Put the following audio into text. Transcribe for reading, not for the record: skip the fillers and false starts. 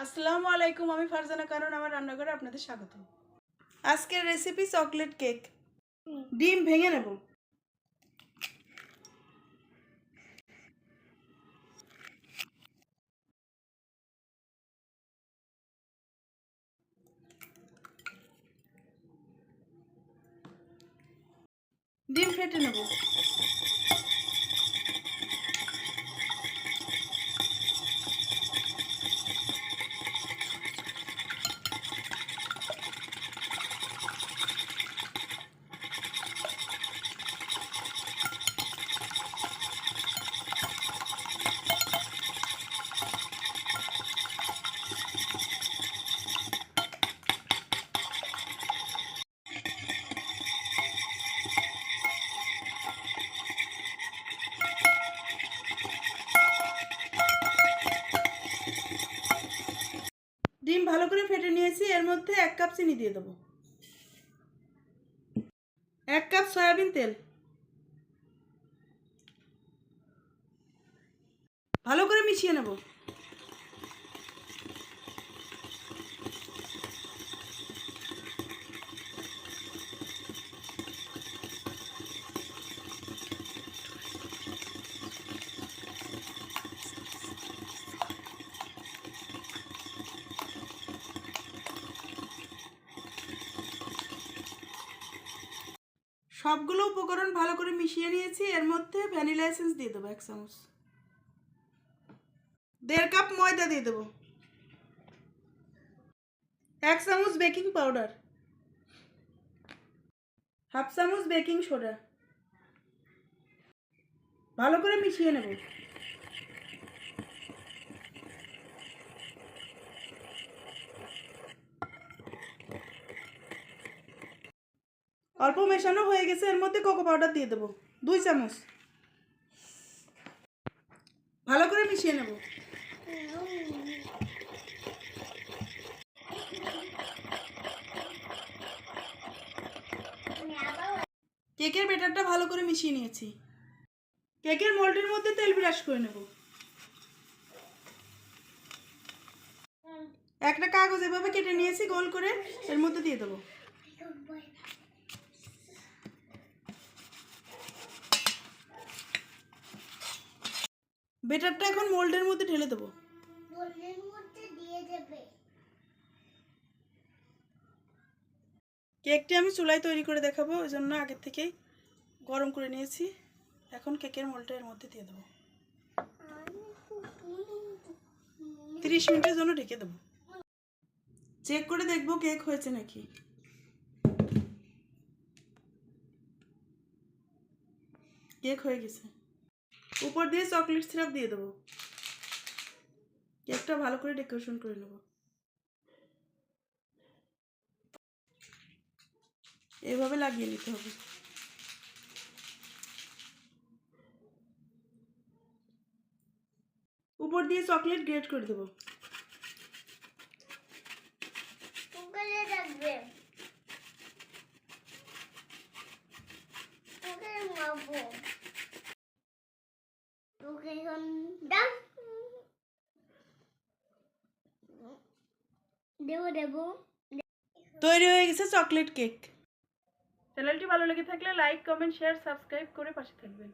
আসসালামু আলাইকুম, আমি ফারজানা কারণ আমার রান্নাঘরে আপনাদের স্বাগত। আজকের রেসিপি চকলেট কেক। ডিম ভেঙে নেব। ডিম ফেটে নেব। ডিম ভালো করে ফেটে নিয়েছি, এর মধ্যে 1 কাপ চিনি দিয়ে দেবো, 1 কাপ সয়াবিন তেল, ভালো করে মিশিয়ে নেব। সবগুলো উপকরণ ভালো করে মিশিয়ে নিয়েছি, এর মধ্যে ভ্যানিলা এসেন্স দিয়ে দেবো 1 চামচ, 1.5 কাপ ময়দা দিয়ে দেবো, 1 চামচ বেকিং পাউডার, 1/2 চামচ বেকিং সোডা, ভালো করে মিশিয়ে নেব। অল্প মেশানো হয়ে গেছে, এর মধ্যে কোকো পাউডার দিয়ে দেবো 2 চামচ, ভালো করে মিশিয়ে নেব। কেকের ব্যাটারটা ভালো করে মিশিয়ে নিয়েছি, কেকের মোল্ডের মধ্যে তেল ব্রাশ করে নেব। একটা কাগজ এভাবে কেটে নিয়েছি গোল করে, এর মধ্যে দিয়ে দেবো। ব্যাটারটা এখন মোল্ডের মধ্যে ঢেলে দেবো। কেকটি আমি চুলায় তৈরি করে দেখাবো, ওই জন্য আগের থেকেই গরম করে নিয়েছি। এখন কেকের মোল্ডটা এর মধ্যে দিয়ে দেবো, 30 মিনিটের জন্য ঢেকে দেবো। চেক করে দেখবো কেক হয়েছে নাকি। কেক হয়ে গেছে। উপর দিয়ে চকলেট সিরাপ দিয়ে দেবো। কেকটা ভালো করে ডেকোরেশন করে নেব। এভাবে লাগিয়ে নিতে হবে। উপর দিয়ে চকলেট গ্রেট করে দেবো। তৈরি হয়ে গেছে চকলেট কেক। চ্যানেলটি ভালো লেগে থাকলে লাইক, কমেন্ট, শেয়ার, সাবস্ক্রাইব করে পাশে থাকবেন।